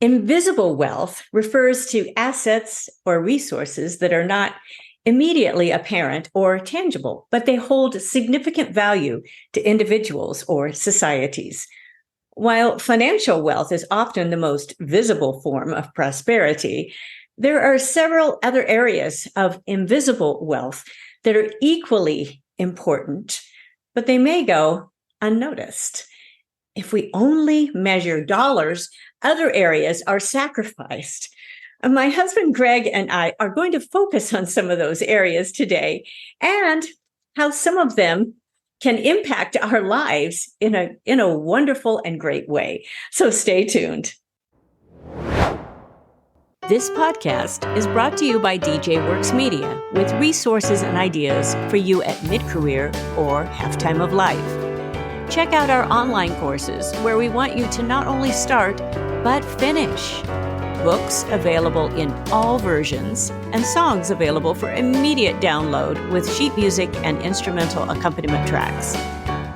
Invisible wealth refers to assets or resources that are not immediately apparent or tangible, but they hold significant value to individuals or societies. While financial wealth is often the most visible form of prosperity, there are several other areas of invisible wealth that are equally important, but they may go unnoticed. If we only measure dollars, other areas are sacrificed. My husband, Greg, and I are going to focus on some of those areas today and how some of them can impact our lives in a wonderful and great way. So stay tuned. This podcast is brought to you by DJ Works Media with resources and ideas for you at mid-career or halftime of life. Check out our online courses where we want you to not only start, but finish. Books available in all versions and songs available for immediate download with sheet music and instrumental accompaniment tracks.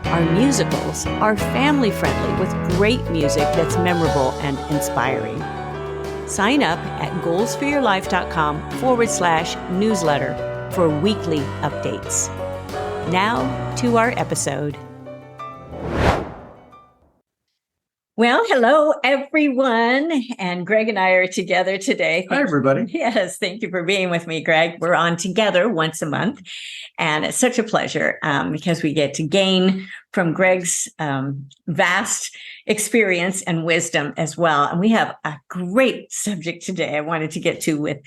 Our musicals are family friendly with great music that's memorable and inspiring. Sign up at goalsforyourlife.com/newsletter for weekly updates. Now to our episode. Well, hello, everyone. And Greg and I are together today. Hi, everybody. Yes, thank you for being with me, Greg. We're on together once a month. And it's such a pleasure because we get to gain from Greg's vast experience and wisdom as well. And we have a great subject today I wanted to get to with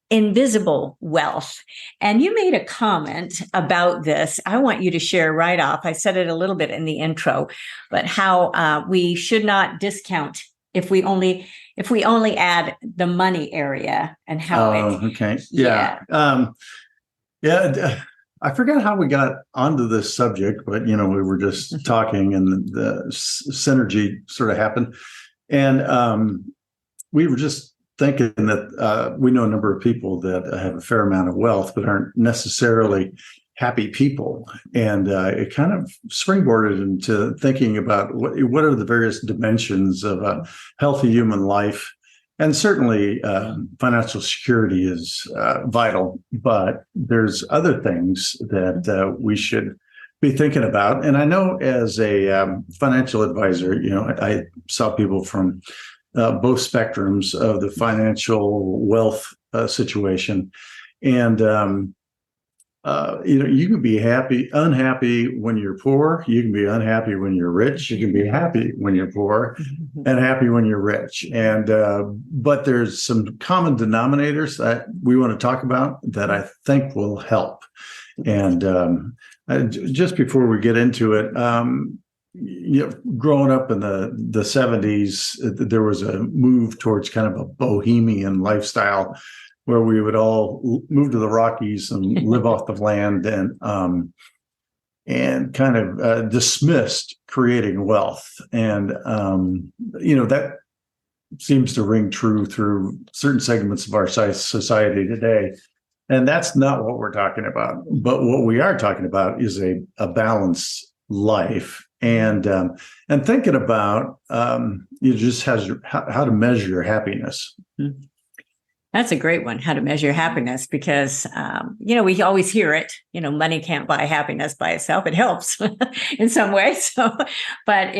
invisible wealth. And you made a comment about this. I want you to share right off. I said it a little bit in the intro, but how we should not discount if we only add the money area and how okay. Yeah. I forgot how we got onto this subject, but we were just talking and the synergy sort of happened. And we were just thinking that we know a number of people that have a fair amount of wealth, but aren't necessarily happy people. And it kind of springboarded into thinking about what are the various dimensions of a healthy human life. And certainly financial security is vital, but there's other things that we should be thinking about. And I know as a financial advisor, I saw people from both spectrums of the financial wealth situation. And, you can be unhappy when you're poor. You can be unhappy when you're rich. You can be happy when you're poor and happy when you're rich. And, but there's some common denominators that we want to talk about that I think will help. And just before we get into it, growing up in the 70s, there was a move towards kind of a bohemian lifestyle where we would all move to the Rockies and live off the land and kind of dismissed creating wealth. And, that seems to ring true through certain segments of our society today. And that's not what we're talking about. But what we are talking about is a balanced life. And thinking about just how to measure your happiness. That's a great one, how to measure happiness, because, we always hear it, money can't buy happiness by itself. It helps in some ways. So, but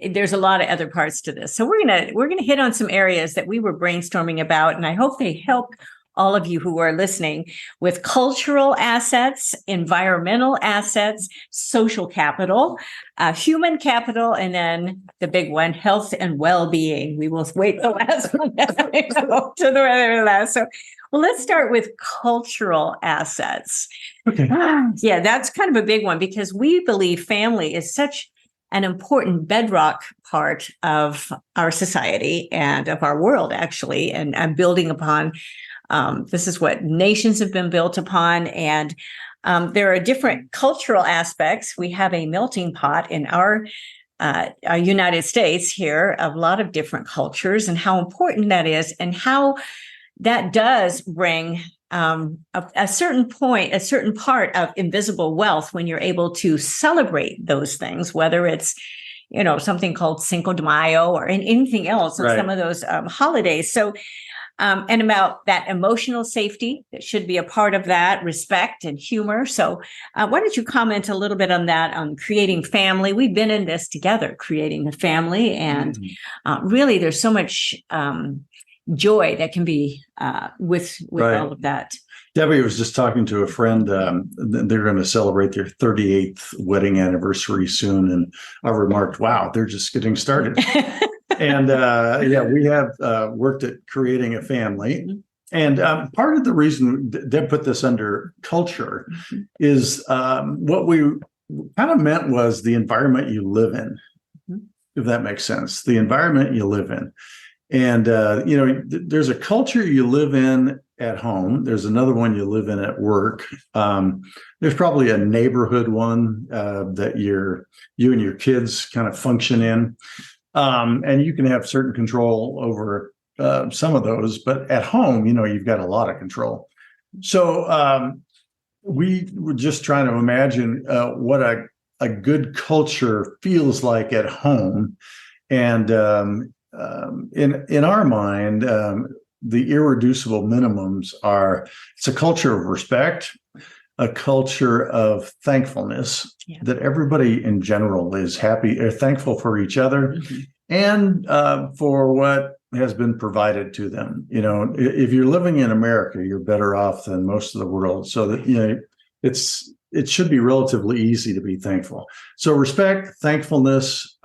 there's a lot of other parts to this. So we're going to hit on some areas that we were brainstorming about, and I hope they help all of you who are listening with cultural assets, environmental assets, social capital, human capital, and then the big one, health and well-being. We will wait the last one to the last. So, well, let's start with cultural assets. Okay. Yeah, that's kind of a big one because we believe family is such an important bedrock part of our society and of our world, actually, and building upon. This is what nations have been built upon. And there are different cultural aspects. We have a melting pot in our United States here of a lot of different cultures and how important that is and how that does bring a certain part of invisible wealth when you're able to celebrate those things, whether it's something called Cinco de Mayo or anything else on Right. some of those holidays. So, and about that emotional safety that should be a part of that, respect and humor. So why don't you comment a little bit on that, on creating family? We've been in this together, creating a family. And really, there's so much joy that can be with Right. all of that. Debbie was just talking to a friend. They're going to celebrate their 38th wedding anniversary soon. And I remarked, wow, they're just getting started. And we have worked at creating a family. And part of the reason Deb put this under culture is what we kind of meant was the environment you live in, if that makes sense, the environment you live in. And, there's a culture you live in at home. There's another one you live in at work. There's probably a neighborhood one that you and your kids kind of function in. And you can have certain control over some of those, but at home, you've got a lot of control. So we were just trying to imagine what a good culture feels like at home. And in our mind, the irreducible minimums are, it's a culture of respect, a culture of thankfulness, that everybody in general is happy or thankful for each other and for what has been provided to them. If you're living in America, you're better off than most of the world. So that, it should be relatively easy to be thankful. So respect, thankfulness,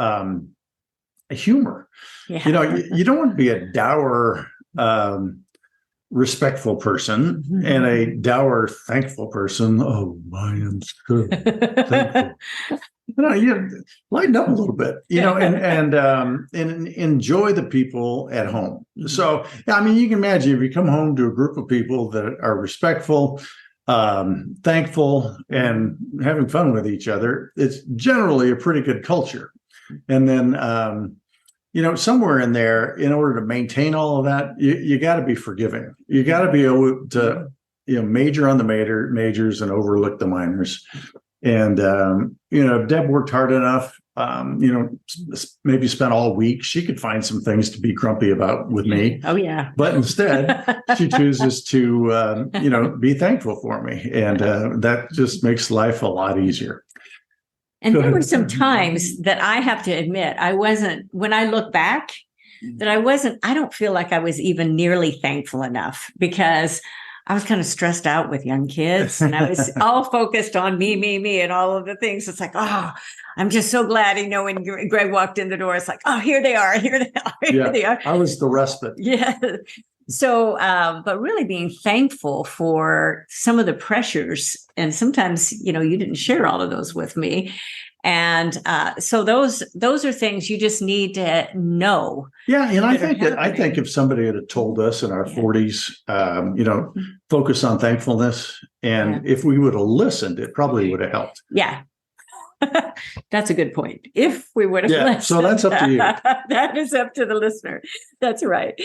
humor. You don't want to be a dour, respectful person and a dour, thankful person. Oh, I am so thankful. You lighten up a little bit, and enjoy the people at home. So, you can imagine if you come home to a group of people that are respectful, thankful, and having fun with each other, it's generally a pretty good culture. And then, somewhere in there, in order to maintain all of that, you got to be forgiving. You got to be able to, major on the majors and overlook the minors. And, if Deb worked hard enough, maybe spent all week, she could find some things to be grumpy about with me. Oh, yeah. But instead, she chooses to, be thankful for me. And that just makes life a lot easier. And there were some times that I have to admit, when I look back, I don't feel like I was even nearly thankful enough, because I was kind of stressed out with young kids and I was all focused on me, and all of the things. It's like, oh, I'm just so glad, when Greg walked in the door, it's like, oh, here they are. They are. I was the respite. Yeah. So, but really being thankful for some of the pressures, and sometimes, you didn't share all of those with me. And so those are things you just need to know. Yeah, and I think if somebody had told us in our 40s, focus on thankfulness, and if we would have listened, it probably would have helped. Yeah. That's a good point. If we would have listened. So that's up to you. That is up to the listener. That's right.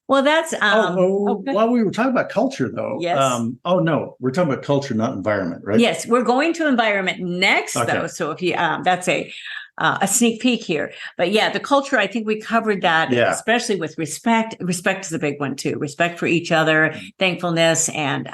Well, that's while we were talking about culture, though. Yes. We're talking about culture, not environment, right? Yes, we're going to environment next, though. So if you, that's a sneak peek here. But the culture, I think we covered that, especially with respect. Respect is a big one too. Respect for each other, thankfulness, and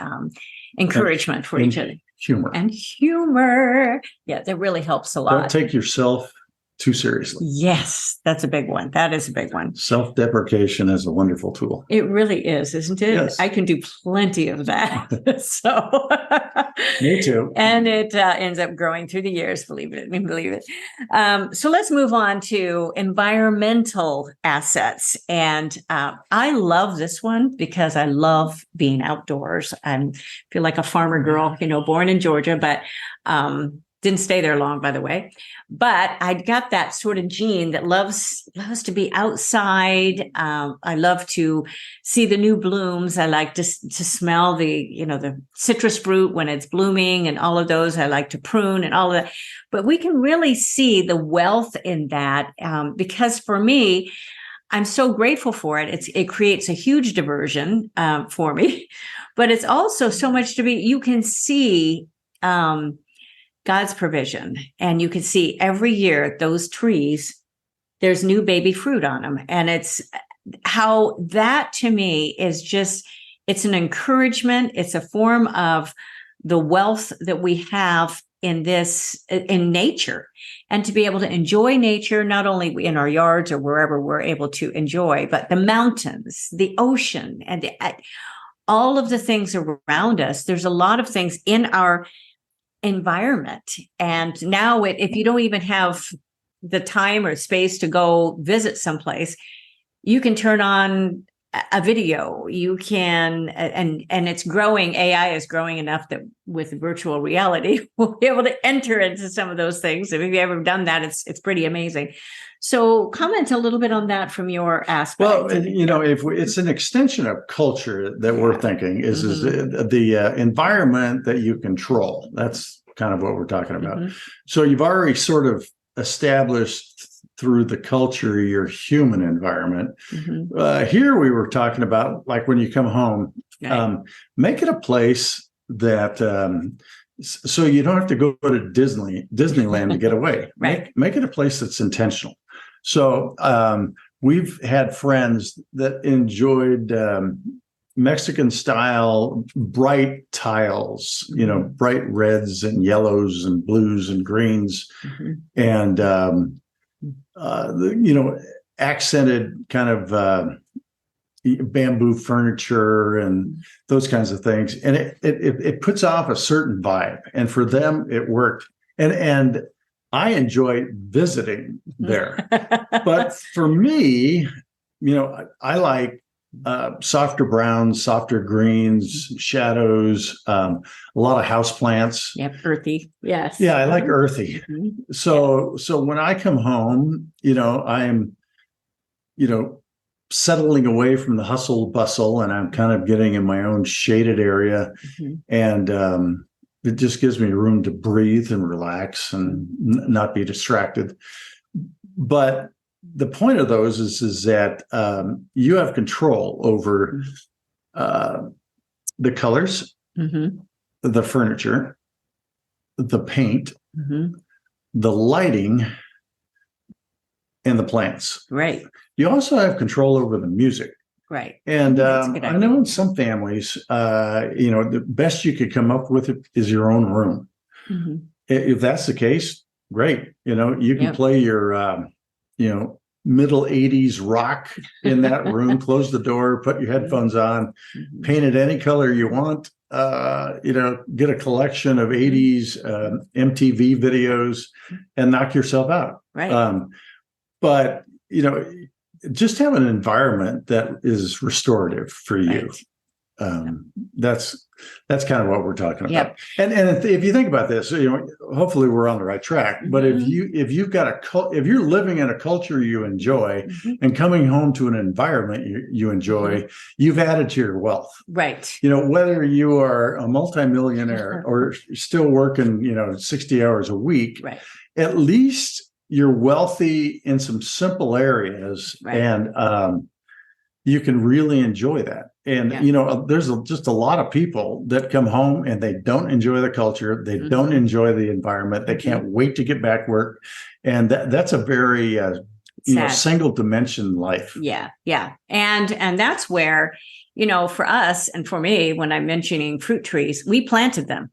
encouragement for each other. Humor. Yeah, that really helps a lot. Don't take yourself too seriously. Yes, that's a big one. That is a big one. Self-deprecation is a wonderful tool. It really is, isn't it? Yes. I can do plenty of that. So me too. And it ends up growing through the years, believe it. So let's move on to environmental assets. And I love this one because I love being outdoors. I feel like a farmer girl, born in Georgia, but didn't stay there long, by the way. But I got that sort of gene that loves to be outside. I love to see the new blooms. I like to smell the citrus fruit when it's blooming and all of those. I like to prune and all of that. But we can really see the wealth in that because for me, I'm so grateful for it. It creates a huge diversion for me, but it's also so much to be. You can see God's provision. And you can see every year those trees, there's new baby fruit on them. And it's how that to me is just, it's an encouragement. It's a form of the wealth that we have in nature, and to be able to enjoy nature, not only in our yards or wherever we're able to enjoy, but the mountains, the ocean, and all of the things around us. There's a lot of things in our environment. And now if you don't even have the time or space to go visit someplace, you can turn on a video. You can, and it's growing. AI is growing enough that with virtual reality, we'll be able to enter into some of those things. If you've ever done that, it's pretty amazing. So comment a little bit on that from your aspect. Well, it's an extension of culture that we're thinking is the environment that you control. That's kind of what we're talking about. So you've already sort of established through the culture, your human environment. Here we were talking about, like when you come home, make it a place that, so you don't have to go to Disneyland to get away. Make it a place that's intentional. So we've had friends that enjoyed Mexican style bright tiles, bright reds and yellows and blues and greens, and accented kind of bamboo furniture and those kinds of things. And it puts off a certain vibe. And for them, it worked. And I enjoy visiting there. But for me, I like softer browns, softer greens, shadows, a lot of houseplants. Yep, earthy. Yes. Yeah, I like earthy. So when I come home, I'm, settling away from the hustle bustle, and I'm kind of getting in my own shaded area, and it just gives me room to breathe and relax and not be distracted. But the point of those is that you have control over the colors, the furniture, the paint, the lighting, and the plants. Right. You also have control over the music. Right. And I know in some families, the best you could come up with is your own room. If that's the case, great. You can play your, middle 80s rock in that room, close the door, put your headphones on, paint it any color you want, get a collection of 80s MTV videos and knock yourself out. Right. But, just have an environment that is restorative for you. That's kind of what we're talking about. And if you think about this, hopefully we're on the right track. But if you're living in a culture you enjoy and coming home to an environment you enjoy, you've added to your wealth. Right. Whether you are a multimillionaire or still working, 60 hours a week, at least you're wealthy in some simple areas, and you can really enjoy that. And, there's just a lot of people that come home and they don't enjoy the culture. They don't enjoy the environment. They can't wait to get back work. And that's a very, single dimension life. Yeah. Yeah. And that's where, for us and for me, when I'm mentioning fruit trees, we planted them.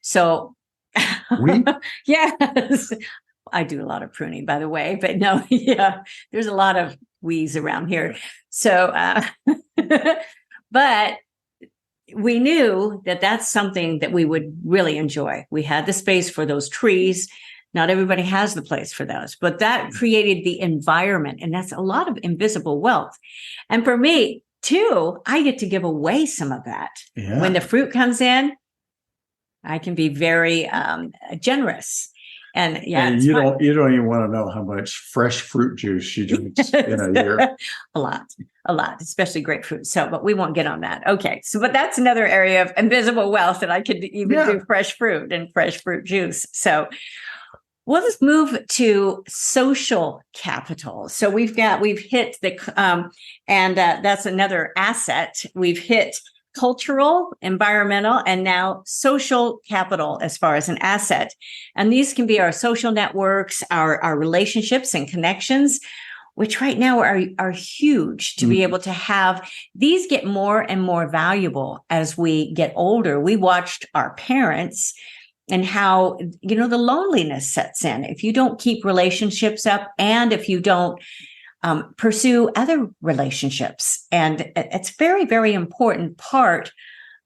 So yes, I do a lot of pruning, by the way, but no, there's a lot of weeds around here. So, but we knew that that's something that we would really enjoy. We had the space for those trees. Not everybody has the place for those, but that created the environment, and that's a lot of invisible wealth. And for me too, I get to give away some of that. When the fruit comes in, I can be very generous. And you don't even want to know how much fresh fruit juice she drinks in a year. A lot, especially grapefruit. So, but we won't get on that. Okay. So, but that's another area of invisible wealth that I could even do fresh fruit and fresh fruit juice. So we'll just move to social capital. So we've hit the, and that's another asset. We've hit cultural, environmental, and now social capital as far as an asset. And these can be our social networks, our relationships and connections, which right now are huge to be able to have. These get more and more valuable as we get older. We watched our parents and how, the loneliness sets in if you don't keep relationships up and if you don't pursue other relationships. And it's very, very important part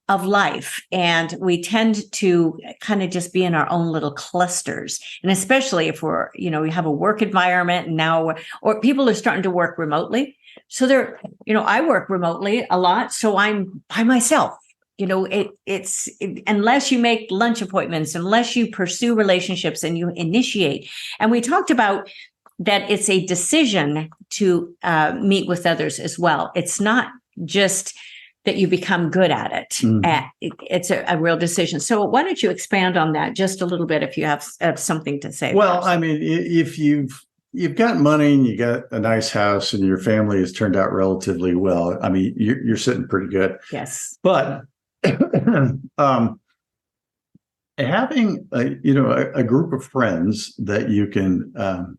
of life. And we tend to kind of just be in our own little clusters. And especially if we have a work environment and now, or people are starting to work remotely. So I work remotely a lot. So I'm by myself. Unless you make lunch appointments, unless you pursue relationships and you initiate. And we talked about that it's a decision to meet with others as well. It's not just that you become good at it. It's a real decision. So why don't you expand on that just a little bit if you have something to say? Well, I mean, if you've got money and you got a nice house and your family has turned out relatively well, I mean, you're sitting pretty good. Yes. But having a group of friends that you can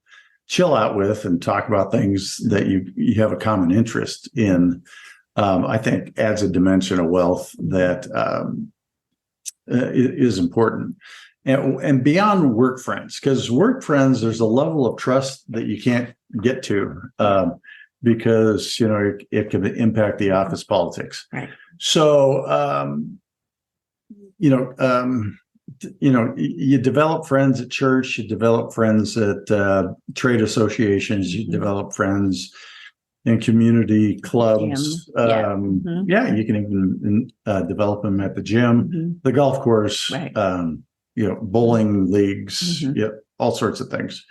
chill out with and talk about things that you have a common interest in, I think adds a dimension of wealth that is important. And beyond work friends, because work friends, there's a level of trust that you can't get to because it can impact the office politics. Right. So you develop friends at church, you develop friends at trade associations, you develop friends in community clubs. You can even develop them at the gym, the golf course, right. Bowling leagues, all sorts of things.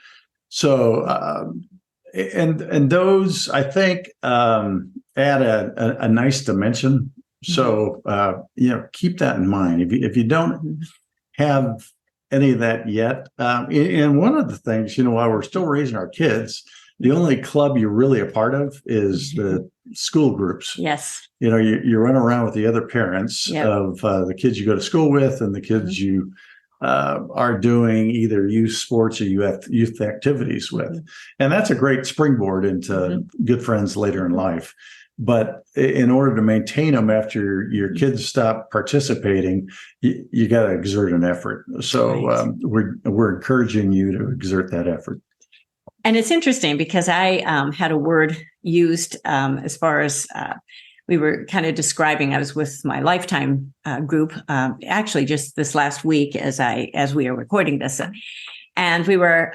So, and those, I think, add a nice dimension. So, keep that in mind. If you don't have any of that yet, and one of the things, while we're still raising our kids, the only club you're really a part of is the school groups. Yes. You run around with the other parents of the kids you go to school with and the kids you are doing either youth sports or youth activities with. And that's a great springboard into good friends later in life. But in order to maintain them after your kids stop participating, you got to exert an effort. So we're encouraging you to exert that effort. And it's interesting because I had a word used as far as we were kind of describing. I was with my Lifetime group actually just this last week as we are recording this. And we were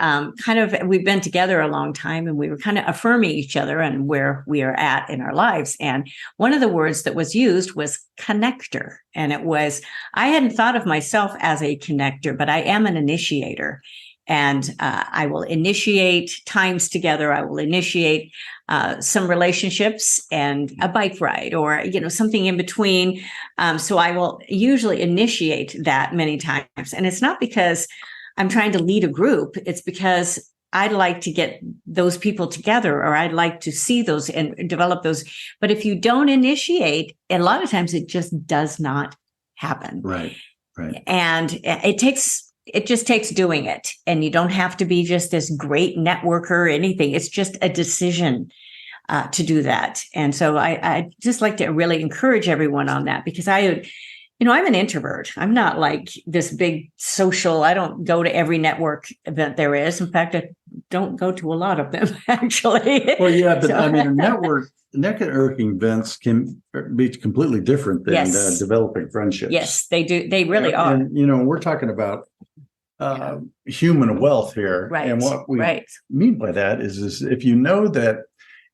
we've been together a long time and we were kind of affirming each other and where we are at in our lives. And one of the words that was used was connector. And I hadn't thought of myself as a connector, but I am an initiator. And I will initiate times together. I will initiate some relationships and a bike ride or, something in between. So I will usually initiate that many times. And it's not because I'm trying to lead a group. It's because I'd like to get those people together or I'd like to see those and develop those. But if you don't initiate, a lot of times it just does not happen. Right. And it just takes doing it. And you don't have to be just this great networker or anything. It's just a decision to do that. And so I just like to really encourage everyone on that because I'm an introvert. I'm not like this big social. I don't go to every network event there is. In fact, I don't go to a lot of them, actually. Well, yeah, but networking events can be completely different than developing friendships. Yes, they do. They really are. And, we're talking about human wealth here. Right. And what we mean by that is if you know that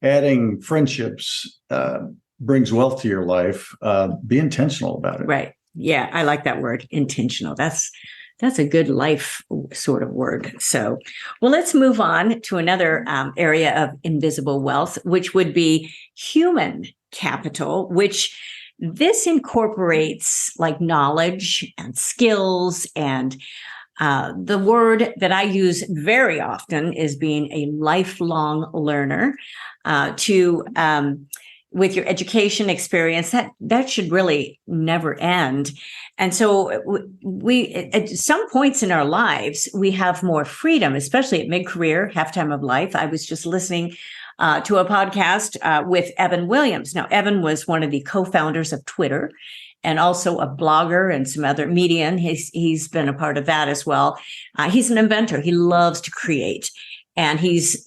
adding friendships brings wealth to your life, be intentional about it. Right. Yeah. I like that word, intentional. That's a good life sort of word. So, well, let's move on to another area of invisible wealth, which would be human capital, which this incorporates like knowledge and skills. And the word that I use very often is being a lifelong learner. with your education experience, that should really never end. And so we, at some points in our lives, we have more freedom, especially at mid-career, halftime of life. I was just listening to a podcast with Evan Williams. Now, Evan was one of the co-founders of Twitter and also a blogger and some other media. And he's been a part of that as well. He's an inventor. He loves to create. And he's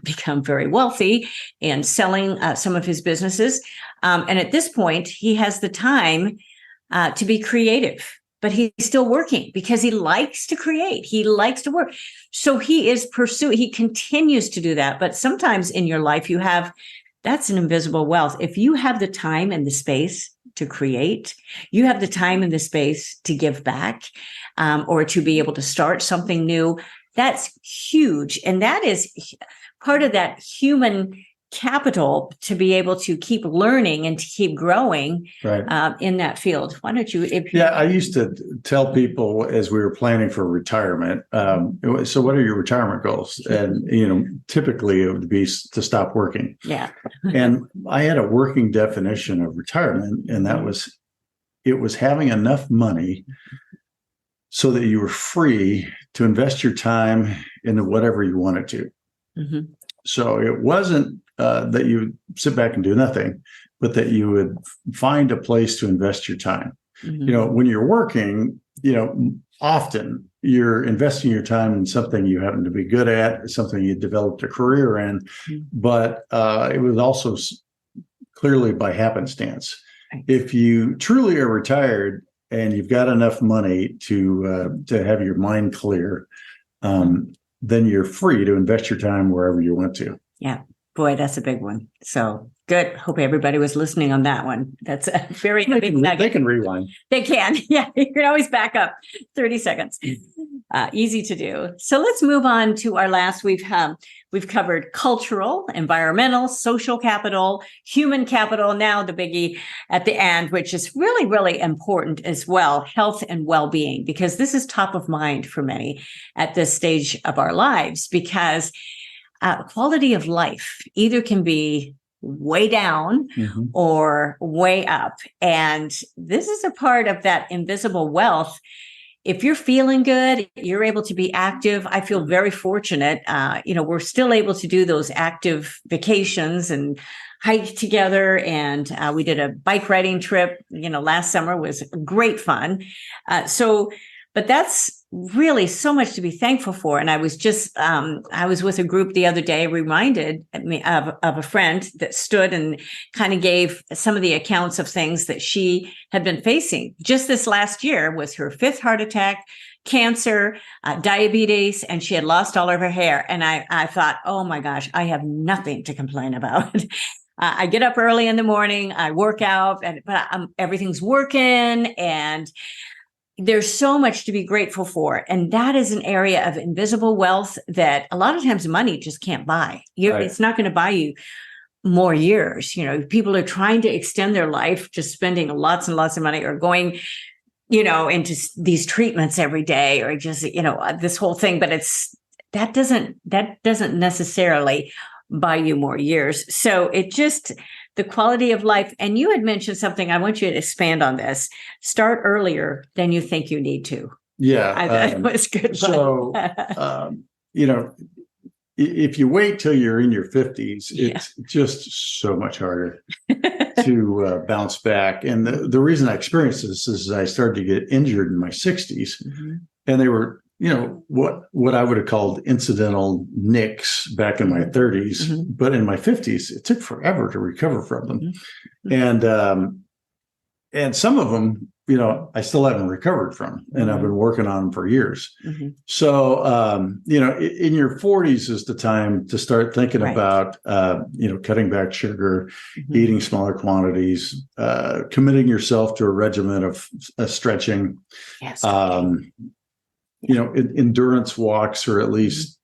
become very wealthy in selling some of his businesses. And at this point, he has the time to be creative, but he's still working because he likes to create. He likes to work. So he continues to do that. But sometimes in your life, that's an invisible wealth. If you have the time and the space to create, you have the time and the space to give back, or to be able to start something new. That's huge. And that is part of that human capital to be able to keep learning and to keep growing in that field. Why don't you? I used to tell people as we were planning for retirement, so what are your retirement goals? And, typically it would be to stop working. Yeah. And I had a working definition of retirement, and it was having enough money so that you were free to invest your time into whatever you wanted to. Mm-hmm. So it wasn't that you would sit back and do nothing, but that you would find a place to invest your time. Mm-hmm. When you're working, often you're investing your time in something you happen to be good at, something you developed a career in, mm-hmm. but it was also clearly by happenstance. Right. If you truly are retired, and you've got enough money to have your mind clear, then you're free to invest your time wherever you want to. Yeah, boy, that's a big one. So good. Hope everybody was listening on that one. That's a very big nugget. They can rewind. They can. Yeah, you can always back up 30 seconds. Easy to do. So let's move on to our last. We've covered cultural, environmental, social capital, human capital. Now the biggie at the end, which is really, really important as well, health and well-being, because this is top of mind for many at this stage of our lives, because quality of life either can be way down mm-hmm. or way up. And this is a part of that invisible wealth. If you're feeling good, you're able to be active. I feel very fortunate. We're still able to do those active vacations and hike together. And we did a bike riding trip, last summer was great fun. But that's really so much to be thankful for. And I was with a group the other day, reminded me of a friend that stood and kind of gave some of the accounts of things that she had been facing. Just this last year was her 5th heart attack, cancer, diabetes, and she had lost all of her hair. And I thought, oh my gosh, I have nothing to complain about. I get up early in the morning, I work out, but everything's working, and there's so much to be grateful for. And that is an area of invisible wealth that a lot of times money just can't buy. Right. It's not going to buy you more years. People are trying to extend their life, just spending lots and lots of money, or going, into these treatments every day, or just, this whole thing. But that doesn't necessarily buy you more years. So the quality of life. And you had mentioned something, I want you to expand on this. Start earlier than you think you need to. Yeah. That was good. So, if you wait till you're in your 50s, it's just so much harder to bounce back. And the reason I experienced this is I started to get injured in my 60s, mm-hmm. and they were, what I would have called incidental nicks back in my 30s, mm-hmm. but in my 50s, it took forever to recover from them. Mm-hmm. And some of them, I still haven't recovered from, and mm-hmm. I've been working on them for years. Mm-hmm. So, in your 40s is the time to start thinking right. about, cutting back sugar, mm-hmm. eating smaller quantities, committing yourself to a regimen of stretching. Yes. Endurance walks, or at least,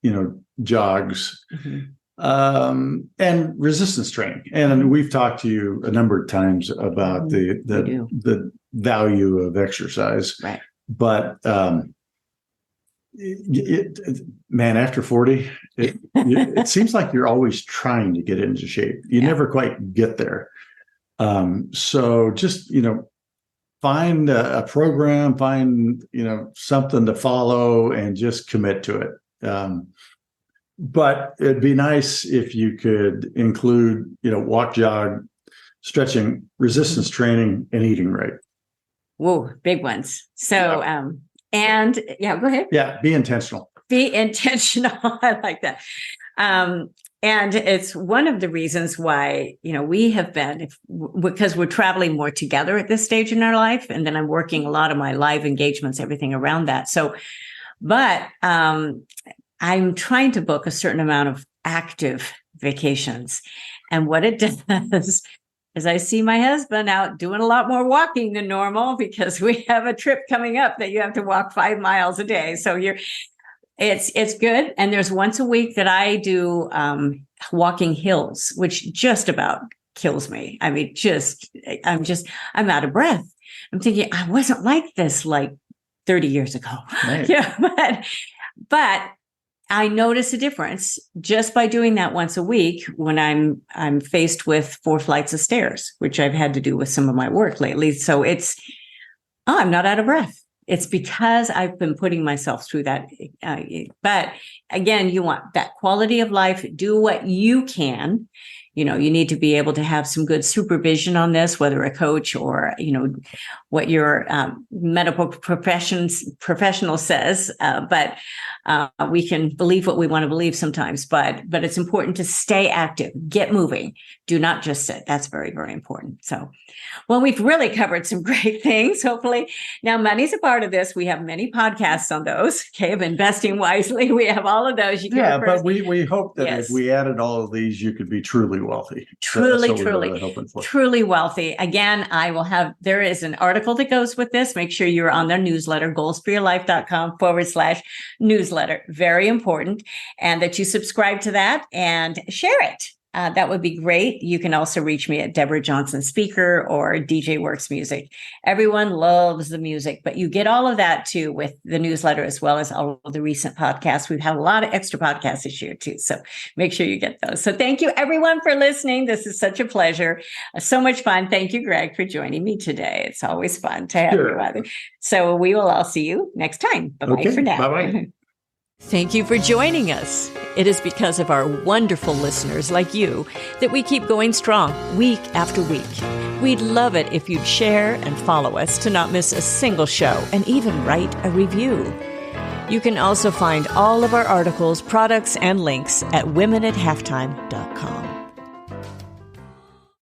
jogs, mm-hmm. And resistance training. And we've talked to you a number of times about the value of exercise, right. But Man, after 40, it seems like you're always trying to get into shape. You never quite get there. So just, find a program, find, something to follow and just commit to it. But it'd be nice if you could include, walk, jog, stretching, resistance training, and eating right. Whoa, big ones. So, and go ahead. Yeah, be intentional. Be intentional. I like that. And it's one of the reasons why, we have been, because we're traveling more together at this stage in our life. And then I'm working a lot of my live engagements, everything around that. So, but I'm trying to book a certain amount of active vacations. And what it does is I see my husband out doing a lot more walking than normal because we have a trip coming up that you have to walk 5 miles a day. So it's good. And there's once a week that I do walking hills, which just about kills me. I mean, I'm out of breath. I'm thinking I wasn't like this like 30 years ago. Right. Yeah, but I notice a difference just by doing that once a week when I'm faced with 4 flights of stairs, which I've had to do with some of my work lately. So I'm not out of breath. It's because I've been putting myself through that. But again, you want that quality of life. Do what you can. You need to be able to have some good supervision on this, whether a coach or, what your medical professional says. But we can believe what we want to believe sometimes. But it's important to stay active, get moving. Do not just sit. That's very, very important. So, well, we've really covered some great things, hopefully. Now, money's a part of this. We have many podcasts on those, of investing wisely. We have all of those. But we hope that if we added all of these, you could be truly wealthy. Truly wealthy. Again, there is an article that goes with this. Make sure you're on their newsletter, goalsforyourlife.com/newsletter. Very important. And that you subscribe to that and share it. That would be great. You can also reach me at Deborah Johnson Speaker or DJ Works Music. Everyone loves the music, but you get all of that too with the newsletter as well as all of the recent podcasts. We've had a lot of extra podcasts this year too. So make sure you get those. So thank you everyone for listening. This is such a pleasure. So much fun. Thank you, Greg, for joining me today. It's always fun to have you on. So we will all see you next time. Bye-bye for now. Bye-bye. Thank you for joining us. It is because of our wonderful listeners like you that we keep going strong week after week. We'd love it if you'd share and follow us to not miss a single show and even write a review. You can also find all of our articles, products, and links at womenathalftime.com.